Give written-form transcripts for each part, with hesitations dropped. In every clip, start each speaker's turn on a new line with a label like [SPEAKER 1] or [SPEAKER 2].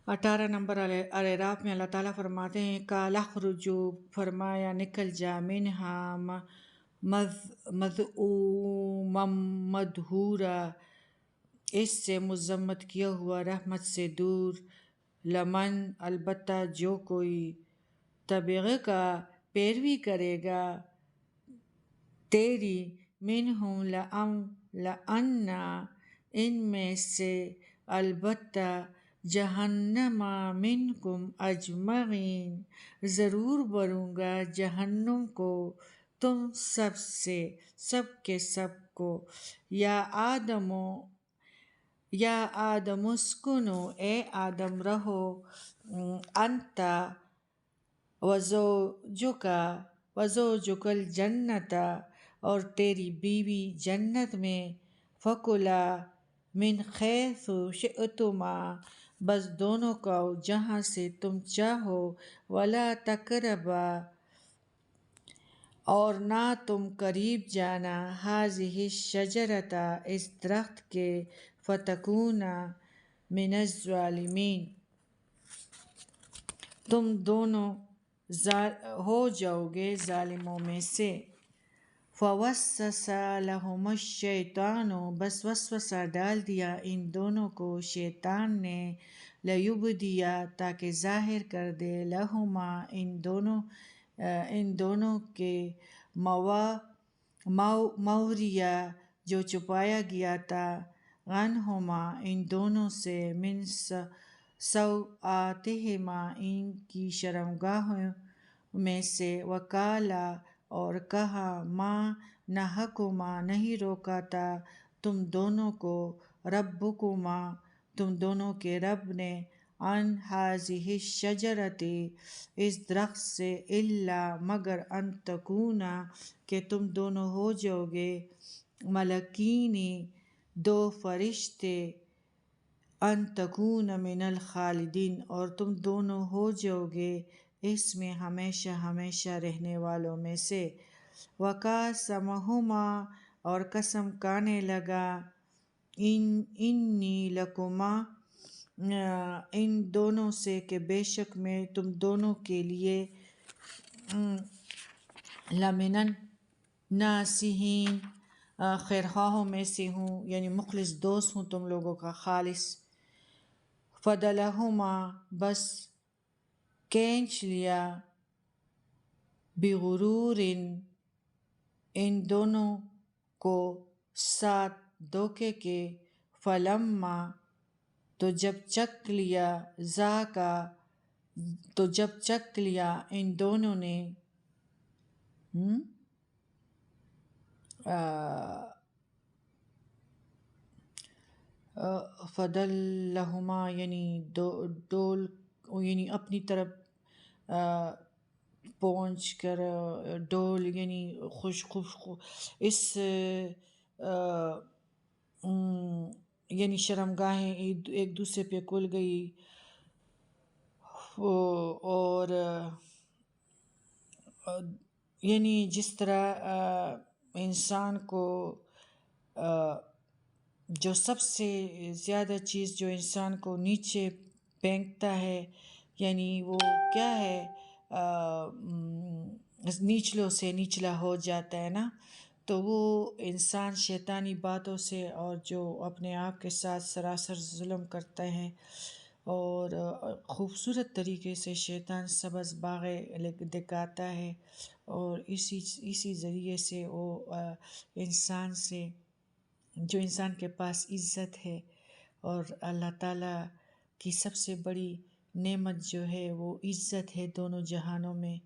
[SPEAKER 1] 18 number الاعراف میں اللہ تعالیٰ فرماتے ہیں قال اخرجوا، فرمایا نکل جا، منہا مذءوما مدحورا، اس سے مذمت کیا ہوا، رحمت سے دور، لمن البتہ جو کوئی تبغ کا پیروی کرے گا تیری، منہم لأن ان میں سے، البتہ، جہنم منکم اجمعین، ضرور بھروں گا جہنم کو تم سب سے، سب کے سب کو، یا آدم اسکنو، اے آدم رہو، انت وزوجک الجنت، اور تیری بیوی جنت میں، فکلا من حیث شئتما، بس دونوں کھاؤ جہاں سے تم چاہو، ولا تقربا، اور نہ تم قریب جانا، ہذہ الشجرۃ، اس درخت کے، فتکونا من الظالمین، تم دونوں ہو جاؤ گے ظالموں میں سے۔ فوسوس لہما الشیطان، بس وسوسہ ڈال دیا ان دونوں کو شیطان نے، لیبدی، تاکہ ظاہر کر دے، لہما ان دونوں کے، موریا جو چھپایا گیا تھا، عنہما ان دونوں سے، من سوآتہما ان کی شرمگاہوں میں سے، وقالا اور کہا، ما نہاکما نہیں روکا تھا تم دونوں کو، ربکما تم دونوں کے رب نے، عن ہذہ الشجرۃ اس درخت سے، الا مگر ان تکونا کہ تم دونوں ہو جاؤ گے، ملکین دو فرشتے، ان تکون من الخالدین اور تم دونوں ہو جاؤ گے اس میں ہمیشہ ہمیشہ رہنے والوں میں سے۔ وقاسمہما اور قسم کھانے لگا، انی لکما ان دونوں سے کہ بے شک میں تم دونوں کے لیے، لمن الناصحین خیرخواہوں میں سے ہوں، یعنی مخلص دوست ہوں تم لوگوں کا، خالص۔ فدلہما بس کھینچ لیا، بغرور ان دونوں کو، ساتھ دھوکے کے، فلما تو جب چکھ لیا، ذاقا تو جب چکھ لیا ان دونوں نے، فدلہما یعنی ڈول، یعنی اپنی طرف پہنچ کر، ڈول یعنی اس یعنی شرمگاہیں ایک دوسرے پہ کھل گئی، اور یعنی جس طرح انسان کو جو سب سے زیادہ چیز جو انسان کو نیچے پھینکتا ہے، یعنی وہ کیا ہے، نیچلوں سے نچلا ہو جاتا ہے نا، تو وہ انسان شیطانی باتوں سے، اور جو اپنے آپ کے ساتھ سراسر ظلم کرتا ہے، اور خوبصورت طریقے سے شیطان سبز باغیں دکھاتا ہے، اور اسی ذریعے سے وہ انسان سے، جو انسان کے پاس عزت ہے، اور اللہ تعالیٰ کی سب سے بڑی نعمت جو ہے وہ عزت ہے دونوں جہانوں میں،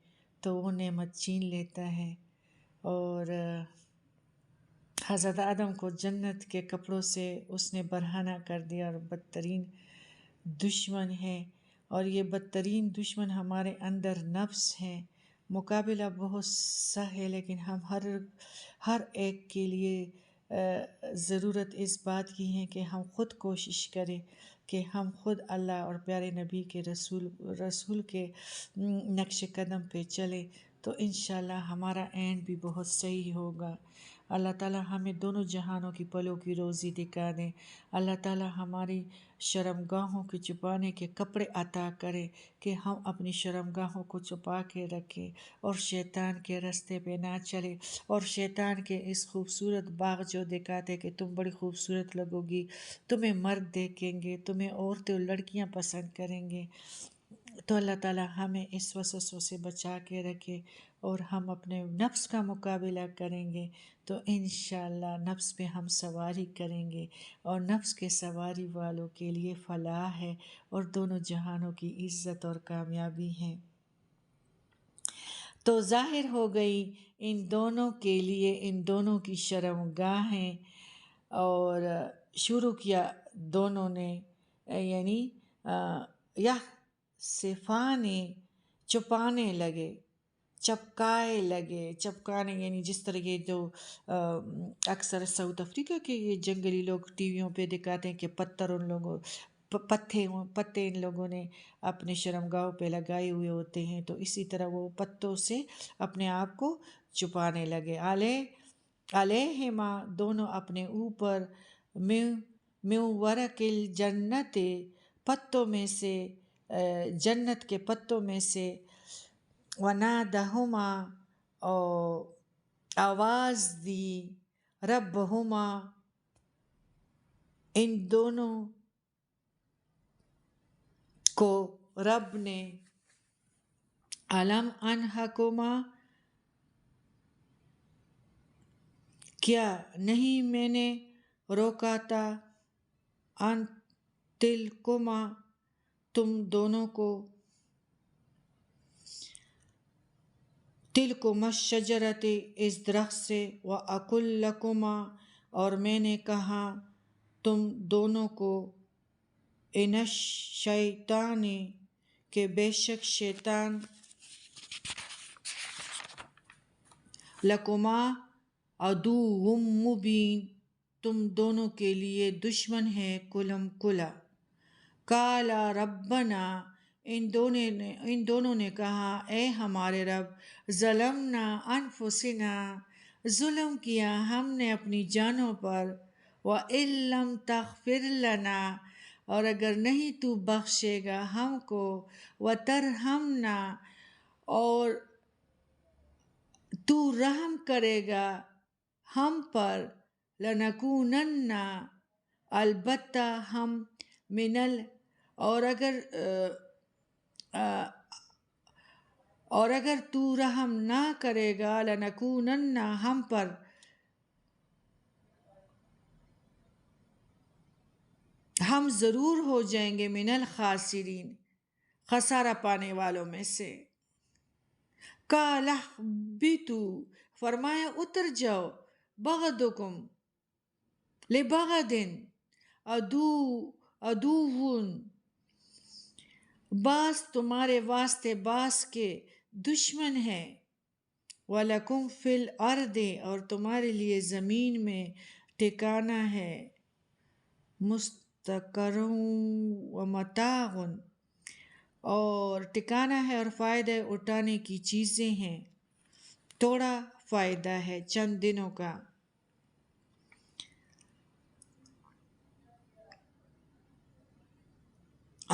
[SPEAKER 1] تو وہ نعمت چھین لیتا ہے، اور حضرت آدم کو جنت کے کپڑوں سے اس نے برہنہ کر دیا، اور بدترین دشمن ہے، اور یہ بدترین دشمن ہمارے اندر نفس ہے۔ مقابلہ بہت سا ہے، لیکن ہم ہر ایک کے لیے ضرورت اس بات کی ہے کہ ہم خود کوشش کریں کہ ہم خود اللہ اور پیارے نبی کے رسول کے نقش قدم پہ چلیں، تو انشاءاللہ ہمارا اینڈ بھی بہت صحیح ہوگا۔ اللہ تعالیٰ ہمیں دونوں جہانوں کی پلوں کی روزی دکھا دیں۔ اللہ تعالیٰ ہماری شرمگاہوں کے چھپانے کے کپڑے عطا کرے کہ ہم اپنی شرمگاہوں کو چھپا کے رکھیں اور شیطان کے راستے پہ نہ چلے، اور شیطان کے اس خوبصورت باغ جو دکھاتے کہ تم بڑی خوبصورت لگو گی، تمہیں مرد دیکھیں گے، تمہیں عورتیں اور لڑکیاں پسند کریں گے، تو اللہ تعالیٰ ہمیں اس وسوسوں سے بچا کے رکھے اور ہم اپنے نفس کا مقابلہ کریں گے تو انشاءاللہ نفس پہ ہم سواری کریں گے، اور نفس کے سواری والوں کے لیے فلاح ہے اور دونوں جہانوں کی عزت اور کامیابی ہے۔ تو ظاہر ہو گئی ان دونوں کے لیے ان دونوں کی شرمگاہیں، اور شروع کیا دونوں نے، یعنی یہ صفانے چھپانے لگے، چپکائے لگے۔ چپکانے یعنی جس طرح یہ جو اکثر ساؤتھ افریقہ کے یہ جنگلی لوگ ٹی ویوں پہ دکھاتے ہیں کہ پتھر ان لوگوں پتے ان لوگوں نے اپنے شرمگاہوں پہ لگائے ہوئے ہوتے ہیں، تو اسی طرح وہ پتوں سے اپنے آپ کو چھپانے لگے۔ علیہما دونوں اپنے اوپر من ورق الجنت پتوں میں سے، جنت کے پتوں میں سے، ونادہما اور آواز دی، ربہما ان دونوں کو رب نے، علم انہکما کیا نہیں میں نے روکا تھا، ان تلکما تم دونوں کو، تلکما الشجرۃ اس درخت سے، وَأَقُلْ لَكُمَا اور میں نے کہا تم دونوں کو، ان الشیطان کہ بے شک شیطان، لکما عدو مبین تم دونوں کے لیے دشمن ہے کلم کلا۔ قالا ربنا ان دونوں نے کہا اے ہمارے رب، ظلمنا انفسنا ظلم کیا ہم نے اپنی جانوں پر، وَإِن لَّمْ تَغْفِرْ لَنَا اور اگر نہیں تو بخشے گا ہم کو، وَتَرْحَمْنَا اور تو رحم کرے گا ہم پر، لَنَكُونَنَّ البتہ ہم، اور اگر تو رحم نہ کرے گا، لَنَكُونَنَّ ہم پر، ہم ضرور ہو جائیں گے من الخاسرین خسارہ پانے والوں میں سے۔ قَالَ اهْبِطُوا فرمایا اتر جاؤ، بَعْضُکم لِبَعْضٍ عَدُوٌّ بعض تمہارے واسطے بعض کے دشمن ہے، وَلَکُمْ فِی الْأَرْضِ اور تمہارے لیے زمین میں ٹھکانہ ہے، مستقر ومتاع اور ٹھکانہ ہے اور فائدہ اٹھانے کی چیزیں ہیں، تھوڑا فائدہ ہے چند دنوں کا۔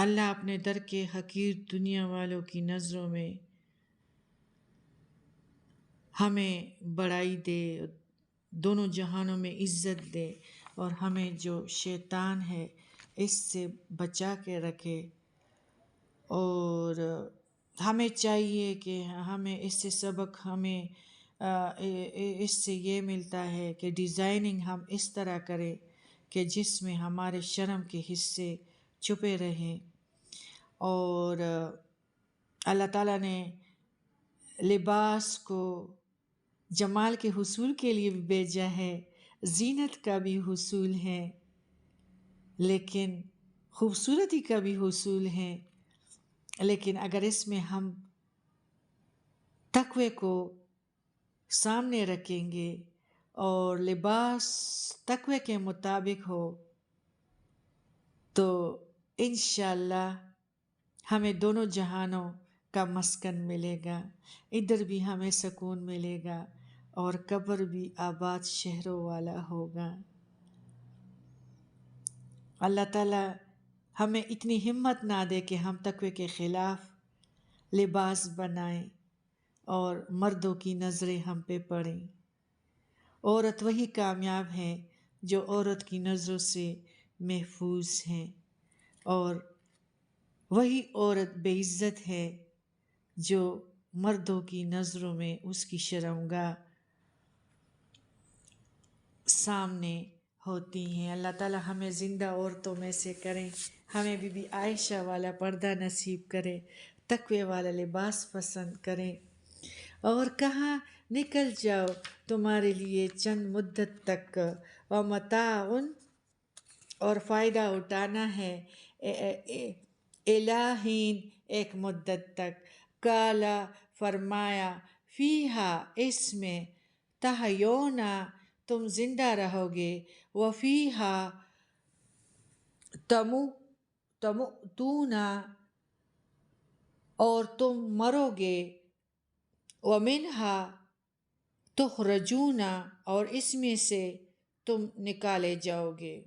[SPEAKER 1] اللہ اپنے در کے حقیر دنیا والوں کی نظروں میں ہمیں بڑائی دے، دونوں جہانوں میں عزت دے، اور ہمیں جو شیطان ہے اس سے بچا کے رکھے، اور ہمیں چاہیے کہ ہمیں اس سے سبق، ہمیں اس سے یہ ملتا ہے کہ ڈیزائننگ ہم اس طرح کریں کہ جس میں ہمارے شرم کے حصے چھپے رہیں، اور اللہ تعالیٰ نے لباس کو جمال کے حصول کے لیے بھی بھیجا ہے، زینت کا بھی حصول ہے، لیکن خوبصورتی کا بھی حصول ہے، لیکن اگر اس میں ہم تقوی کو سامنے رکھیں گے اور لباس تقوی کے مطابق ہو تو انشاءاللہ ہمیں دونوں جہانوں کا مسکن ملے گا، ادھر بھی ہمیں سکون ملے گا اور قبر بھی آباد شہروں والا ہوگا۔ اللہ تعالیٰ ہمیں اتنی ہمت نہ دے کہ ہم تقوی کے خلاف لباس بنائیں اور مردوں کی نظریں ہم پہ پڑیں۔ عورت وہی کامیاب ہے جو عورت کی نظروں سے محفوظ ہیں، اور وہی عورت بے عزت ہے جو مردوں کی نظروں میں اس کی شرمگاہ سامنے ہوتی ہیں۔ اللہ تعالیٰ ہمیں زندہ عورتوں میں سے کریں، ہمیں بی بی عائشہ والا پردہ نصیب کرے، تقوی والا لباس پسند کریں، اور کہاں نکل جاؤ تمہارے لیے چند مدت تک، ومتاع، اور فائدہ اٹھانا ہے الہین، ایک مدت تک۔ کالا، فرمایا، فیہا، اس میں، تحیونا، تم زندہ رہو گے، وفیہا، تموتون، اور تم مرو گے، ومنہا، تخرجون، اور اس میں سے تم نکالے جاؤ گے،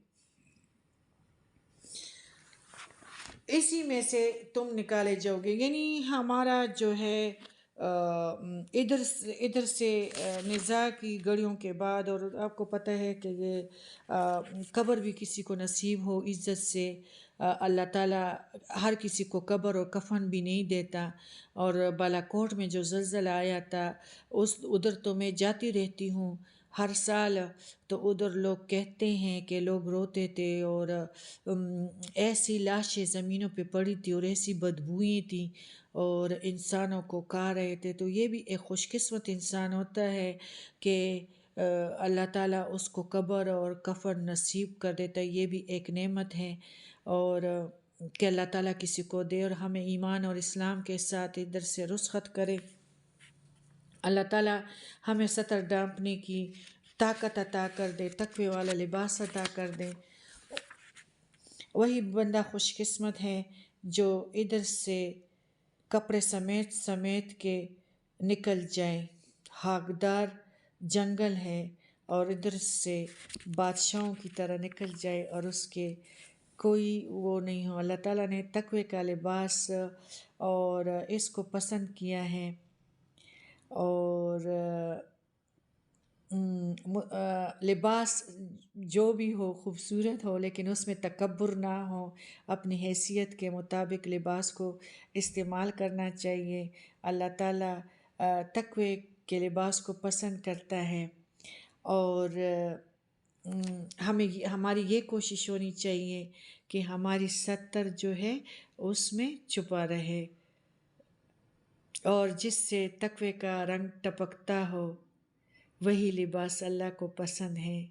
[SPEAKER 1] اسی میں سے تم نکالے جاؤ گے۔ یعنی ہمارا جو ہے ادھر سے نزاع کی گھڑیوں کے بعد، اور آپ کو پتہ ہے کہ یہ قبر بھی کسی کو نصیب ہو عزت سے، اللہ تعالیٰ ہر کسی کو قبر اور کفن بھی نہیں دیتا۔ اور بالا کوٹ میں جو زلزلہ آیا تھا، ادھر تو میں جاتی رہتی ہوں ہر سال، تو ادھر لوگ کہتے ہیں کہ لوگ روتے تھے، اور ایسی لاشیں زمینوں پہ پڑی تھی اور ایسی بدبوئیں تھیں اور انسانوں کو کھا رہے تھے۔ تو یہ بھی ایک خوش قسمت انسان ہوتا ہے کہ اللہ تعالیٰ اس کو قبر اور کفن نصیب کر دیتا ہے، یہ بھی ایک نعمت ہے، اور کہ اللہ تعالیٰ کسی کو دے اور ہمیں ایمان اور اسلام کے ساتھ ادھر سے رخصت کرے۔ اللہ تعالیٰ ہمیں ستر ڈھانپنے کی طاقت عطا کر دے، تقوی والا لباس عطا کر دے۔ وہی بندہ خوش قسمت ہے جو ادھر سے کپڑے سمیت کے نکل جائے، خاکدار جنگل ہے، اور ادھر سے بادشاہوں کی طرح نکل جائے اور اس کے کوئی وہ نہیں ہو۔ اللہ تعالیٰ نے تقوی کا لباس اور اس کو پسند کیا ہے، اور لباس جو بھی ہو خوبصورت ہو، لیکن اس میں تکبر نہ ہو، اپنی حیثیت کے مطابق لباس کو استعمال کرنا چاہیے۔ اللہ تعالیٰ تقوی کے لباس کو پسند کرتا ہے، اور ہماری یہ کوشش ہونی چاہیے کہ ہماری ستر جو ہے اس میں چھپا رہے، اور جس سے تقوی کا رنگ ٹپکتا ہو وہی لباس اللہ کو پسند ہے۔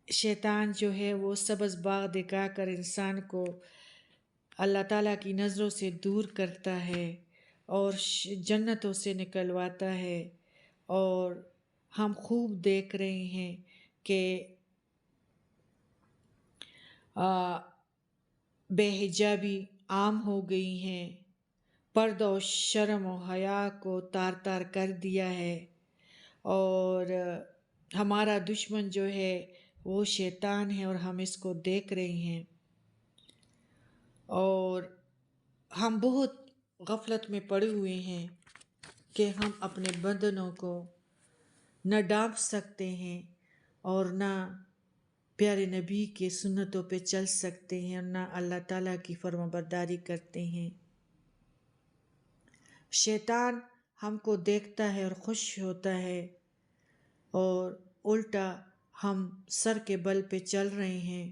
[SPEAKER 1] شیطان جو ہے وہ سبز باغ دکھا کر انسان کو اللہ تعالیٰ کی نظروں سے دور کرتا ہے اور جنتوں سے نکلواتا ہے، اور ہم خوب دیکھ رہے ہیں کہ بے حجابی عام ہو گئی ہیں، پردہ و شرم و حیا کو تار تار کر دیا ہے، اور ہمارا دشمن جو ہے وہ شیطان ہے، اور ہم اس کو دیکھ رہے ہیں، اور ہم بہت غفلت میں پڑے ہوئے ہیں کہ ہم اپنے بدنوں کو نہ ڈانپ سکتے ہیں، اور نہ پیارے نبی کے سنتوں پہ چل سکتے ہیں، اور نہ اللہ تعالیٰ کی فرمانبرداری کرتے ہیں۔ شیطان ہم کو دیکھتا ہے اور خوش ہوتا ہے، اور الٹا ہم سر کے بل پہ چل رہے ہیں۔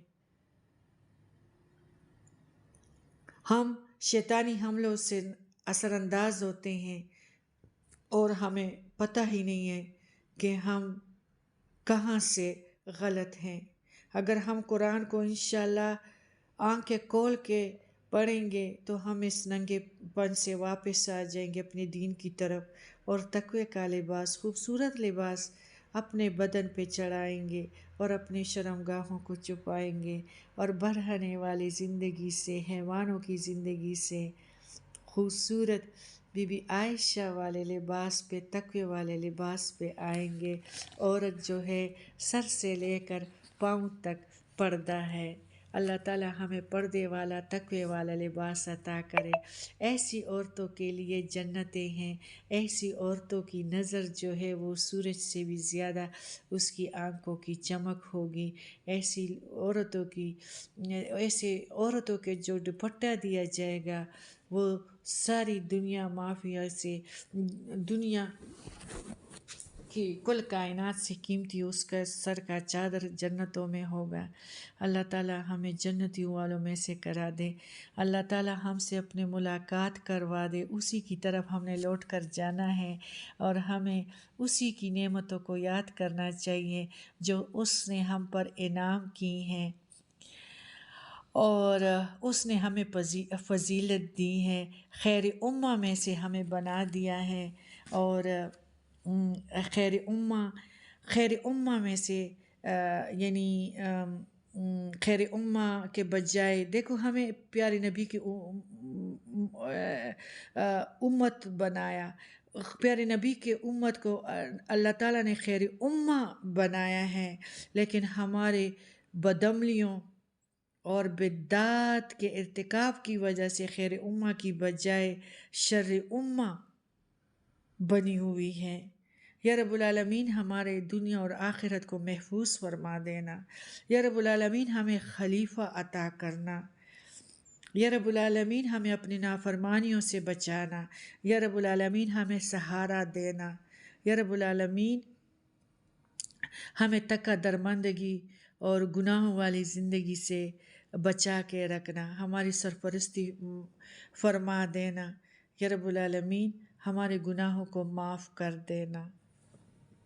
[SPEAKER 1] ہم شیطانی حملوں سے اثر انداز ہوتے ہیں، اور ہمیں پتہ ہی نہیں ہے کہ ہم کہاں سے غلط ہیں۔ اگر ہم قرآن کو انشاءاللہ آنکھیں کھول کے پڑھیں گے تو ہم اس ننگے پن سے واپس آ جائیں گے اپنے دین کی طرف، اور تقوی کا لباس، خوبصورت لباس اپنے بدن پہ چڑھائیں گے، اور اپنے شرمگاہوں کو چھپائیں گے، اور بڑھنے والی زندگی سے، حیوانوں کی زندگی سے خوبصورت بی بی عائشہ والے لباس پہ، تقوی والے لباس پہ آئیں گے۔ عورت جو ہے سر سے لے کر پاؤں تک پردہ ہے۔ اللہ تعالیٰ ہمیں پردے والا تقوی والا لباس عطا کرے۔ ایسی عورتوں کے لیے جنتیں ہیں۔ ایسی عورتوں کی نظر جو ہے وہ سورج سے بھی زیادہ اس کی آنکھوں کی چمک ہوگی۔ ایسی عورتوں کے جو دوپٹہ دیا جائے گا وہ ساری دنیا مافیا سے، دنیا کی کل کائنات سے قیمتی اس کا سر کا چادر جنتوں میں ہوگا۔ اللہ تعالیٰ ہمیں جنتیوں والوں میں سے کرا دے۔ اللہ تعالیٰ ہم سے اپنے ملاقات کروا دے۔ اسی کی طرف ہم نے لوٹ کر جانا ہے اور ہمیں اسی کی نعمتوں کو یاد کرنا چاہیے جو اس نے ہم پر انعام کی ہیں اور اس نے ہمیں فضیلت دی ہے، خیر امہ میں سے ہمیں بنا دیا ہے۔ اور خیر امہ میں سے یعنی خیر امہ کے بجائے دیکھو ہمیں پیارے نبی کی امت بنایا، پیارے نبی کے امت کو اللہ تعالیٰ نے خیر امہ بنایا ہے، لیکن ہمارے بدعملیوں اور بدعات کے ارتکاب کی وجہ سے خیر امہ کی بجائے شر امہ بنی ہوئی ہے۔ یا رب العالمین ہمارے دنیا اور آخرت کو محفوظ فرما دینا۔ یا رب العالمین ہمیں خلیفہ عطا کرنا۔ یا رب العالمین ہمیں اپنی نافرمانیوں سے بچانا۔ یا رب العالمین ہمیں سہارا دینا۔ یا رب العالمین ہمیں تقوی درمندگی اور گناہوں والی زندگی سے بچا کے رکھنا، ہماری سرپرستی فرما دینا۔ یا رب العالمین ہمارے گناہوں کو معاف کر دینا۔